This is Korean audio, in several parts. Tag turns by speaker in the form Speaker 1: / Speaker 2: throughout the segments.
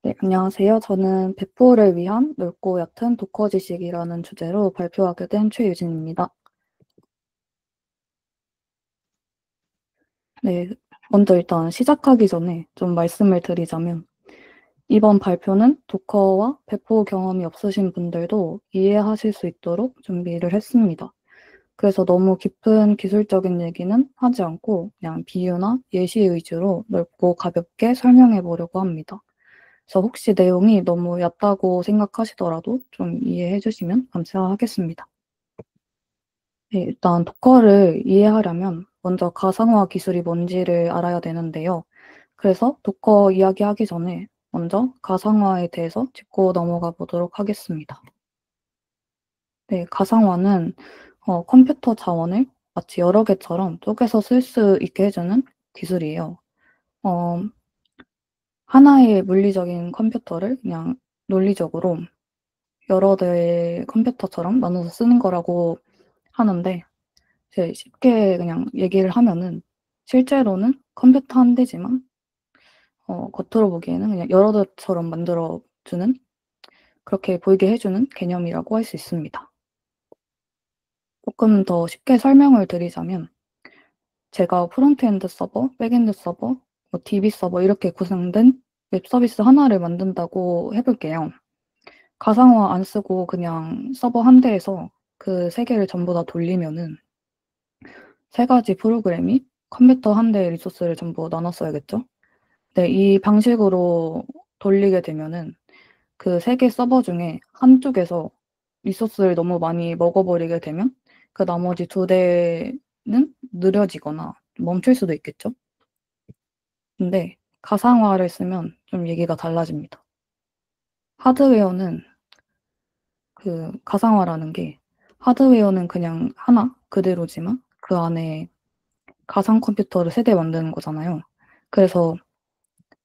Speaker 1: 네, 안녕하세요. 저는 배포를 위한 넓고 얕은 도커 지식이라는 주제로 발표하게 된 최유진입니다. 네, 먼저 일단 시작하기 전에 좀 말씀을 드리자면, 이번 발표는 도커와 배포 경험이 없으신 분들도 이해하실 수 있도록 준비를 했습니다. 그래서 너무 깊은 기술적인 얘기는 하지 않고 그냥 비유나 예시 위주로 넓고 가볍게 설명해 보려고 합니다. 그래서 혹시 내용이 너무 얕다고 생각하시더라도 좀 이해해 주시면 감사하겠습니다. 네, 일단 도커를 이해하려면 먼저 가상화 기술이 뭔지를 알아야 되는데요. 그래서 도커 이야기하기 전에 먼저 가상화에 대해서 짚고 넘어가 보도록 하겠습니다. 네, 가상화는 컴퓨터 자원을 마치 여러 개처럼 쪼개서 쓸 수 있게 해 주는 기술이에요. 어 하나의 물리적인 컴퓨터를 그냥 논리적으로 여러 대의 컴퓨터처럼 나눠서 쓰는 거라고 하는데, 이제 쉽게 그냥 얘기를 하면은 실제로는 컴퓨터 한 대지만 겉으로 보기에는 그냥 여러 대처럼 만들어 주는, 그렇게 보이게 해 주는 개념이라고 할 수 있습니다. 조금 더 쉽게 설명을 드리자면, 제가 프론트엔드 서버, 백엔드 서버, 뭐 DB 서버 이렇게 구성된 웹 서비스 하나를 만든다고 해 볼게요. 가상화 안 쓰고 그냥 서버 한 대에서 그 세 개를 전부 다 돌리면은 세 가지 프로그램이 컴퓨터 한 대의 리소스를 전부 나눠 써야겠죠. 네, 이 방식으로 돌리게 되면은 그 세 개 서버 중에 한쪽에서 리소스를 너무 많이 먹어버리게 되면 그 나머지 두 대는 느려지거나 멈출 수도 있겠죠. 근데 가상화를 쓰면 좀 얘기가 달라집니다. 하드웨어는 가상화라는 게, 하드웨어는 그냥 하나 그대로지만 그 안에 가상 컴퓨터를 세 대 만드는 거잖아요. 그래서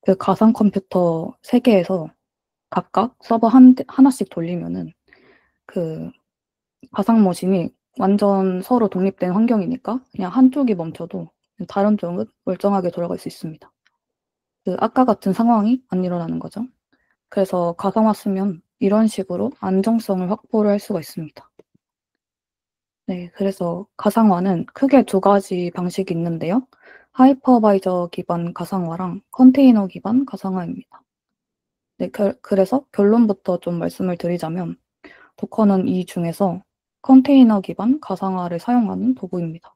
Speaker 1: 그 가상 컴퓨터 세 개에서 각각 서버 하나씩 돌리면은 그 가상 머신이 완전 서로 독립된 환경이니까 그냥 한쪽이 멈춰도 다른 쪽은 멀쩡하게 돌아갈 수 있습니다. 아까 같은 상황이 안 일어나는 거죠. 그래서 가상화 쓰면 이런 식으로 안정성을 확보를 할 수가 있습니다. 네, 그래서 가상화는 크게 두 가지 방식이 있는데요. 하이퍼바이저 기반 가상화랑 컨테이너 기반 가상화입니다. 네, 그래서 결론부터 좀 말씀을 드리자면, 도커는 이 중에서 컨테이너 기반 가상화를 사용하는 도구입니다.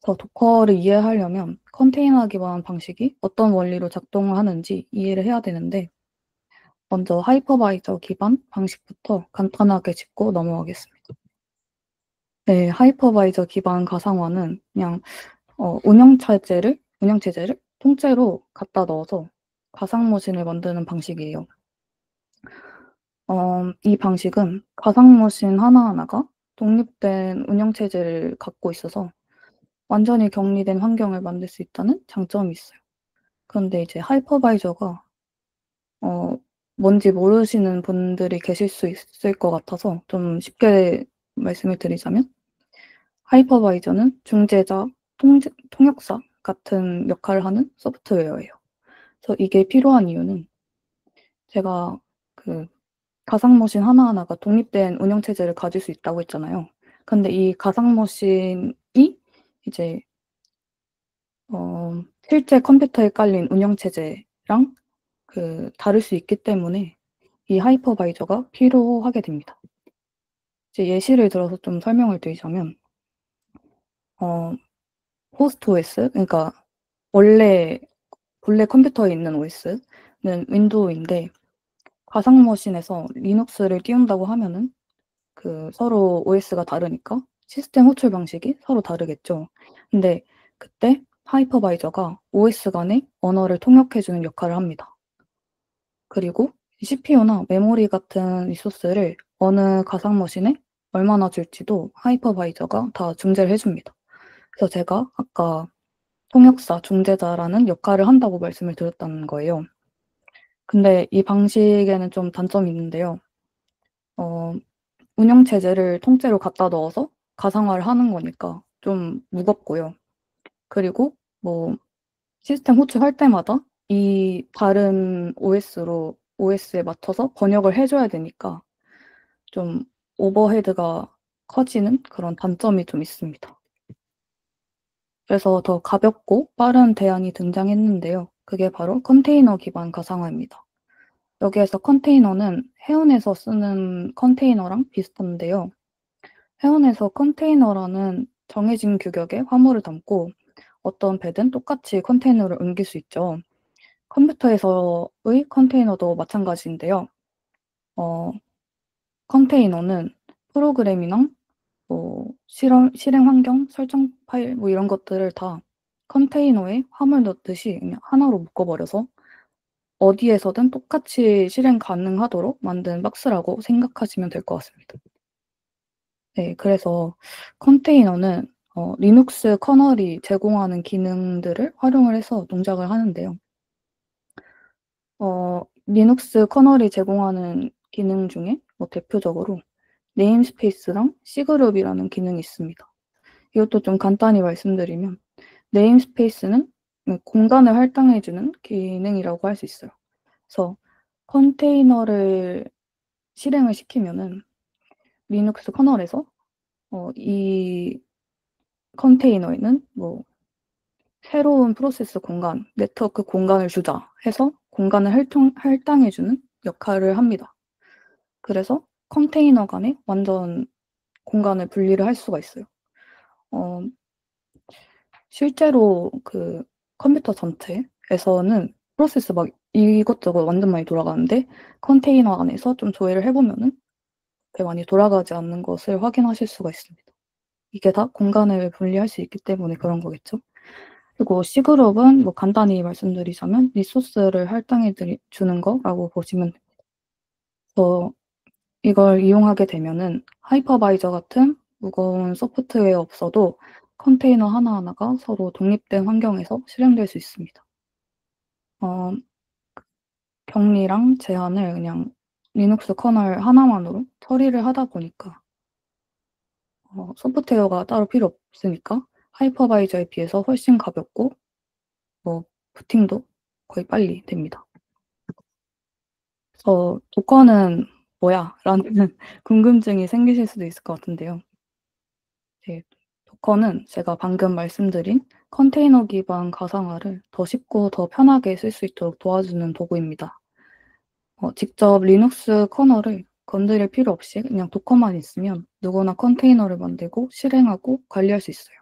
Speaker 1: 그래서 도커를 이해하려면 컨테이너 기반 방식이 어떤 원리로 작동하는지 이해를 해야 되는데, 먼저 하이퍼바이저 기반 방식부터 간단하게 짚고 넘어가겠습니다. 네, 하이퍼바이저 기반 가상화는 그냥 운영 체제를 통째로 갖다 넣어서 가상 머신을 만드는 방식이에요. 이 방식은 가상 머신 하나하나가 독립된 운영 체제를 갖고 있어서 완전히 격리된 환경을 만들 수 있다는 장점이 있어요. 그런데 이제 하이퍼바이저가 어 뭔지 모르시는 분들이 계실 수 있을 것 같아서 좀 쉽게 말씀을 드리자면, 하이퍼바이저는 중재자, 통역사 같은 역할을 하는 소프트웨어예요. 그래서 이게 필요한 이유는, 제가 그 가상 머신 하나하나가 독립된 운영 체제를 가질 수 있다고 했잖아요. 근데 이 가상 머신이 이제 실제 컴퓨터에 깔린 운영 체제랑 다를 수 있기 때문에 이 하이퍼바이저가 필요하게 됩니다. 이제 예시를 들어서 좀 설명을 드리자면, 어 호스트 OS, 그러니까 원래 본래 컴퓨터에 있는 OS는 윈도우인데, 가상 머신에서 리눅스를 띄운다고 하면은 서로 OS가 다르니까 시스템 호출 방식이 서로 다르겠죠. 근데 그때 하이퍼바이저가 OS 간의 언어를 통역해 주는 역할을 합니다. 그리고 CPU나 메모리 같은 리소스를 어느 가상 머신에 얼마나 줄지도 하이퍼바이저가 다 중재를 해 줍니다. 그래서 제가 아까 통역사, 중재자라는 역할을 한다고 말씀을 드렸다는 거예요. 근데 이 방식에는 좀 단점이 있는데요. 어 운영 체제를 통째로 갖다 넣어서 가상화를 하는 거니까 좀 무겁고요. 그리고 뭐 시스템 호출할 때마다 이 다른 OS로 OS에 맞춰서 번역을 해 줘야 되니까 좀 오버헤드가 커지는 그런 단점이 좀 있습니다. 그래서 더 가볍고 빠른 대안이 등장했는데요. 그게 바로 컨테이너 기반 가상화입니다. 여기에서 컨테이너는 해운에서 쓰는 컨테이너랑 비슷한데요. 해운에서 컨테이너라는 정해진 규격의 화물을 담고 어떤 배든 똑같이 컨테이너를 옮길 수 있죠. 컴퓨터에서의 컨테이너도 마찬가지인데요. 어, 컨테이너는 프로그램이나 실행 환경 설정 파일 이런 것들을 다 컨테이너에 화물 넣듯이 그냥 하나로 묶어버려서 어디에서든 똑같이 실행 가능하도록 만든 박스라고 생각하시면 될 것 같습니다. 네, 그래서 컨테이너는 리눅스 커널이 제공하는 기능들을 활용을 해서 동작을 하는데요. 리눅스 커널이 제공하는 기능 중에 대표적으로 네임스페이스랑 C그룹이라는 기능이 있습니다. 이것도 좀 간단히 말씀드리면 네임스페이스는 공간을 할당해 주는 기능이라고 할 수 있어요. 그래서 컨테이너를 실행을 시키면은 리눅스 커널에서 이 컨테이너에는 새로운 프로세스 공간, 네트워크 공간을 주자 해서 공간을 할당해 주는 역할을 합니다. 그래서 컨테이너 간에 완전 공간을 분리를 할 수가 있어요. 실제로 그 컴퓨터 전체에서는 프로세스 막 이것저것 완전 많이 돌아가는데 컨테이너 안에서 좀 조회를 해 보면은 그렇게 많이 돌아가지 않는 것을 확인하실 수가 있습니다. 이게 다 공간을 분리할 수 있기 때문에 그런 거겠죠. 그리고 C그룹은 간단히 말씀드리자면 리소스를 할당해 주는 거라고 보시면 됩니다. 그래서 이걸 이용하게 되면은 하이퍼바이저 같은 무거운 소프트웨어 없어도 컨테이너 하나하나가 서로 독립된 환경에서 실행될 수 있습니다. 어 격리랑 제한을 그냥 리눅스 커널 하나만으로 처리를 하다 보니까 소프트웨어가 따로 필요 없으니까 하이퍼바이저에 비해서 훨씬 가볍고 부팅도 거의 빨리 됩니다. 그래서 '도커는 뭐야?' 라는 궁금증이 생기실 수도 있을 것 같은데요. 네. 도커는 제가 방금 말씀드린 컨테이너 기반 가상화를 더 쉽고 더 편하게 쓸 수 있도록 도와주는 도구입니다. 직접 리눅스 커널을 건드릴 필요 없이 그냥 도커만 있으면 누구나 컨테이너를 만들고 실행하고 관리할 수 있어요.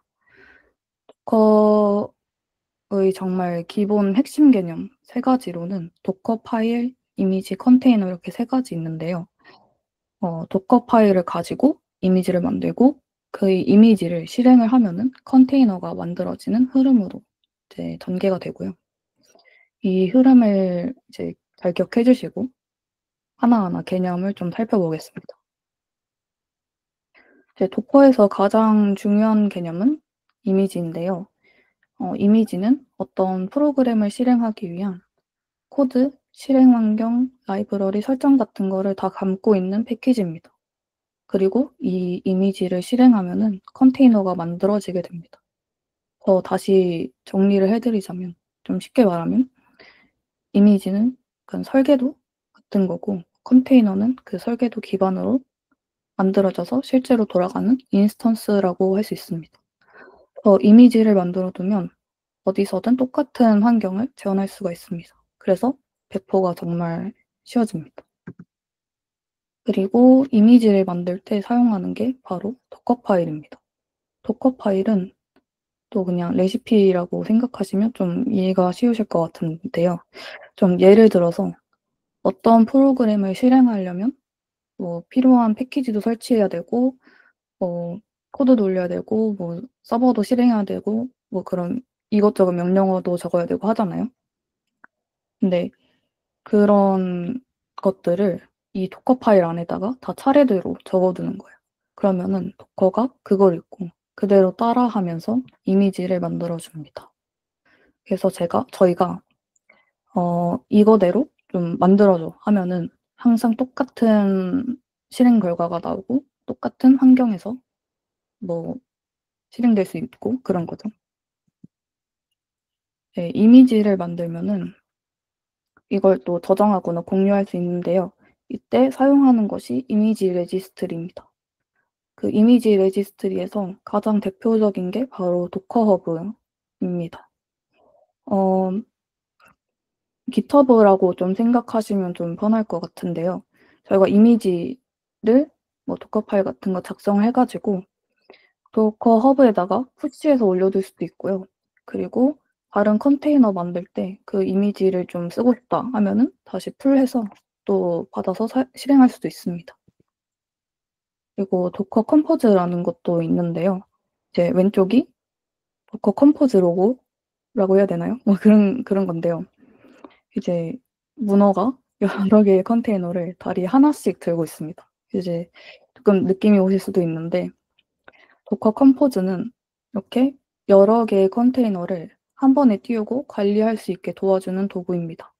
Speaker 1: 도커의 정말 기본 핵심 개념 세 가지로는 도커 파일, 이미지, 컨테이너 이렇게 세 가지 있는데요. 도커 파일을 가지고 이미지를 만들고 그 이미지를 실행을 하면은 컨테이너가 만들어지는 흐름으로 이제 전개가 되고요. 이 흐름을 이제 잘 기억해 주시고 하나하나 개념을 좀 살펴보겠습니다. 이제 도커에서 가장 중요한 개념은 이미지인데요. 이미지는 어떤 프로그램을 실행하기 위한 코드, 실행 환경, 라이브러리 설정 같은 거를 다 담고 있는 패키지입니다. 그리고 이 이미지를 실행하면은 컨테이너가 만들어지게 됩니다. 다시 정리를 해 드리자면 좀 쉽게 말하면 이미지는 약간 설계도 같은 거고 컨테이너는 그 설계도 기반으로 만들어져서 실제로 돌아가는 인스턴스라고 할 수 있습니다. 이미지를 만들어 두면 어디서든 똑같은 환경을 재현할 수가 있습니다. 그래서 배포가 정말 쉬워집니다. 그리고 이미지를 만들 때 사용하는 게 바로 도커 파일입니다. 도커 파일은 또 그냥 레시피라고 생각하시면 좀 이해가 쉬우실 것 같은데요. 좀 예를 들어서 어떤 프로그램을 실행하려면 필요한 패키지도 설치해야 되고 코드도 올려야 되고 서버도 실행해야 되고 그런 이것저것 명령어도 적어야 되고 하잖아요. 근데 그런 것들을 이 도커 파일 안에다가 다 차례대로 적어 두는 거예요. 그러면은 도커가 그걸 읽고 그대로 따라하면서 이미지를 만들어 줍니다. 그래서 저희가 "이거대로 좀 만들어 줘." 하면은 항상 똑같은 실행 결과가 나오고 똑같은 환경에서 뭐 실행될 수 있고 그런 거죠. 네. 이미지를 만들면은 이걸 또 저장하거나 공유할 수 있는데요. 이때 사용하는 것이 이미지 레지스트리입니다. 그 이미지 레지스트리에서 가장 대표적인 게 바로 도커 허브입니다. 깃허브라고 좀 생각하시면 좀 편할 것 같은데요. 저희가 이미지를 뭐 도커 파일 같은 거 작성을 해가지고 도커 허브에다가 푸시해서 올려둘 수도 있고요. 그리고 다른 컨테이너 만들 때 그 이미지를 좀 쓰고 싶다 하면은 다시 풀해서 또 받아서 실행할 수도 있습니다. 그리고 도커 컴포즈라는 것도 있는데요. 이제 왼쪽이 도커 컴포즈 로고라고 해야 되나요? 뭐 그런 건데요. 이제 문어가 여러 개의 컨테이너를 다리 하나씩 들고 있습니다. 이제 조금 느낌이 오실 수도 있는데 도커 컴포즈는 이렇게 여러 개의 컨테이너를 한 번에 띄우고 관리할 수 있게 도와주는 도구입니다.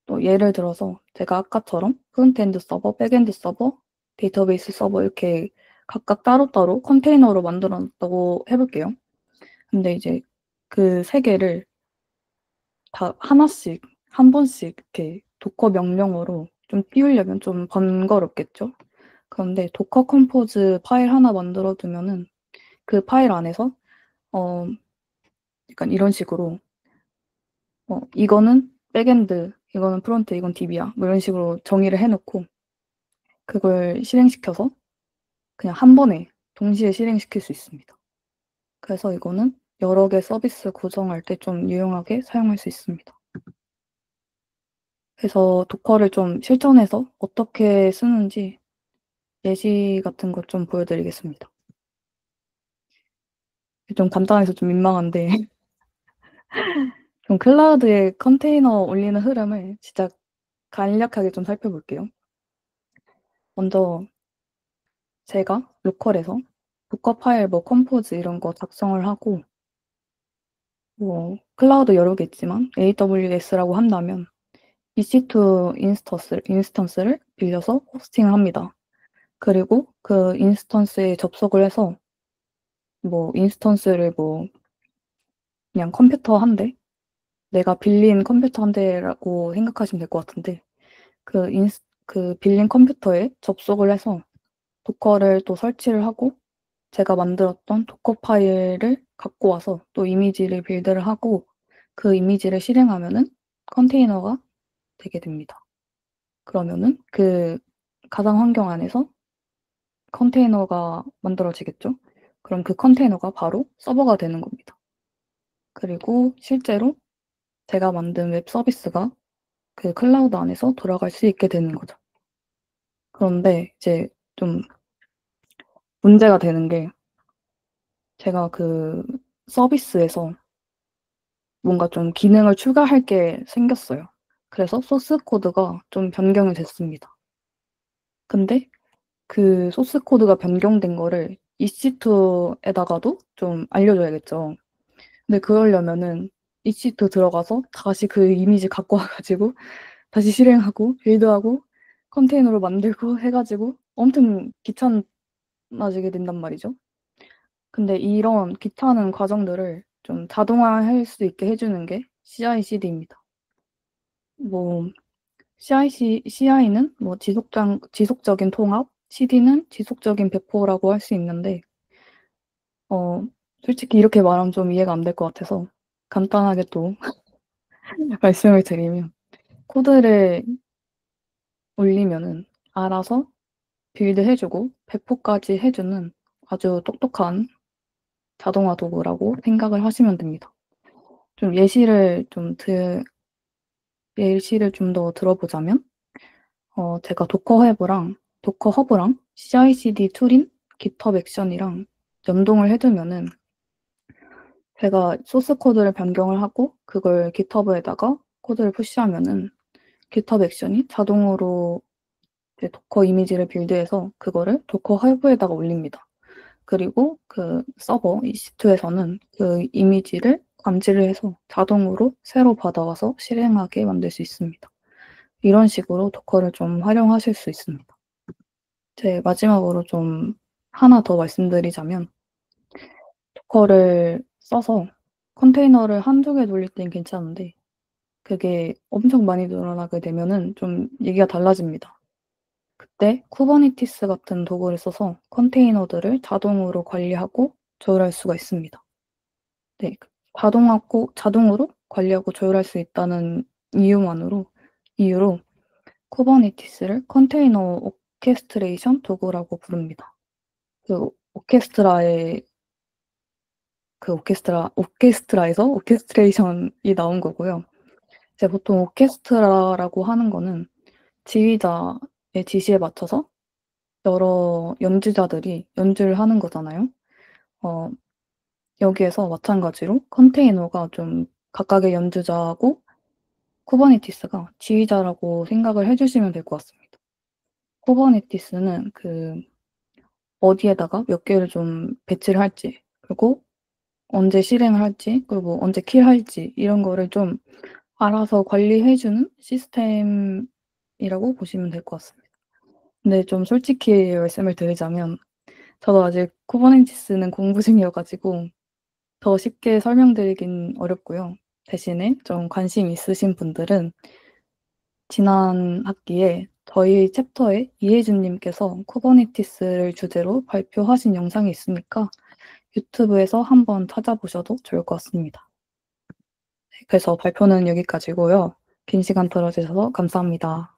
Speaker 1: 또 예를 들어서 제가 아까처럼 프론트엔드 서버, 백엔드 서버, 데이터베이스 서버 이렇게 각각 따로따로 컨테이너로 만들어 놨다고 해볼게요. 근데 이제 그 세 개를 다 하나씩, 한 번씩 이렇게 도커 명령어로 좀 띄우려면 좀 번거롭겠죠? 그런데 도커 컴포즈 파일 하나 만들어 두면은 그 파일 안에서 어, 약간 이런 식으로 이거는 백엔드, 이거는 프론트, 이건 DB야. 뭐 이런 식으로 정의를 해놓고 그걸 실행시켜서 그냥 한 번에 동시에 실행시킬 수 있습니다. 그래서 이거는 여러 개 서비스 구성할 때 좀 유용하게 사용할 수 있습니다. 그래서 도커를 좀 실전에서 어떻게 쓰는지 예시 같은 것 좀 보여드리겠습니다. 좀 간단해서 좀 민망한데 좀 클라우드에 컨테이너 올리는 흐름을 진짜 간략하게 좀 살펴볼게요. 먼저 제가 로컬에서 도커 파일 뭐 컴포즈 이런 거 작성을 하고 뭐 클라우드 여러 개 있지만 AWS라고 한다면 EC2 인스턴스를 빌려서 호스팅을 합니다. 그리고 그 인스턴스에 접속을 해서 뭐 인스턴스를 뭐 그냥 컴퓨터 한 대, 내가 빌린 컴퓨터 한 대라고 생각하시면 될 것 같은데 그 빌린 컴퓨터에 접속을 해서 도커를 또 설치를 하고 제가 만들었던 도커 파일을 갖고 와서 또 이미지를 빌드를 하고 그 이미지를 실행하면은 컨테이너가 되게 됩니다. 그러면은 그 가상 환경 안에서 컨테이너가 만들어지겠죠? 그럼 그 컨테이너가 바로 서버가 되는 겁니다. 그리고 실제로 제가 만든 웹 서비스가 그 클라우드 안에서 돌아갈 수 있게 되는 거죠. 그런데 이제 좀 문제가 되는 게 제가 그 서비스에서 뭔가 좀 기능을 추가할 게 생겼어요. 그래서 소스 코드가 좀 변경이 됐습니다. 근데 그 소스 코드가 변경된 거를 EC2에다가도 좀 알려줘야겠죠. 근데 그러려면은 EC2 들어가서 다시 그 이미지 갖고 와가지고 다시 실행하고 빌드하고 컨테이너로 만들고 해가지고 엄청 귀찮아지게 된단 말이죠. 근데 이런 귀찮은 과정들을 좀 자동화할 수 있게 해주는 게 CI/CD입니다. 뭐 CI는 뭐 지속적인 통합, CD는 지속적인 배포라고 할 수 있는데 어, 솔직히 이렇게 말하면 좀 이해가 안 될 것 같아서 간단하게 또 말씀을 드리면 코드를 올리면은 알아서 빌드해주고 배포까지 해주는 아주 똑똑한 자동화 도구라고 생각을 하시면 됩니다. 좀 예시를 좀 더 들어보자면 제가 도커 허브랑 CI/CD 툴인 GitHub 액션이랑 연동을 해두면은 제가 소스 코드를 변경을 하고 그걸 GitHub에다가 코드를 푸시하면은 GitHub 액션이 자동으로 이제 도커 이미지를 빌드해서 그거를 도커 허브에다가 올립니다. 그리고 그 서버 EC2에서는 그 이미지를 감지를 해서 자동으로 새로 받아와서 실행하게 만들 수 있습니다. 이런 식으로 도커를 좀 활용하실 수 있습니다. 제 마지막으로 좀 하나 더 말씀드리자면 도커를 써서 컨테이너를 한두 개 돌릴 땐 괜찮은데 그게 엄청 많이 늘어나게 되면은 좀 얘기가 달라집니다. 그때 쿠버네티스 같은 도구를 써서 컨테이너들을 자동으로 관리하고 조율할 수가 있습니다. 네. 자동으로 관리하고 조율할 수 있다는 이유로 쿠버네티스를 컨테이너 오케스트레이션 도구라고 부릅니다. 그 오케스트라의 오케스트라에서 오케스트레이션이 나온 거고요. 이제 보통 오케스트라라고 하는 거는 지휘자의 지시에 맞춰서 여러 연주자들이 연주를 하는 거잖아요. 어 여기에서 마찬가지로 컨테이너가 좀 각각의 연주자고 쿠버네티스가 지휘자라고 생각을 해 주시면 될 것 같습니다. 쿠버네티스는 어디에다가 몇 개를 좀 배치를 할지, 그리고 언제 실행을 할지, 그리고 언제 킬할지 이런 거를 좀 알아서 관리해 주는 시스템이라고 보시면 될 것 같습니다. 근데 좀 솔직히 말씀을 드리자면 저도 아직 쿠버네티스는 공부 중이어 가지고 더 쉽게 설명드리긴 어렵고요. 대신에 좀 관심 있으신 분들은 지난 학기에 저희 챕터에 이혜준 님께서 쿠버네티스를 주제로 발표하신 영상이 있으니까 유튜브에서 한번 찾아보셔도 좋을 것 같습니다. 네, 그래서 발표는 여기까지고요. 긴 시간 들어 주셔서 감사합니다.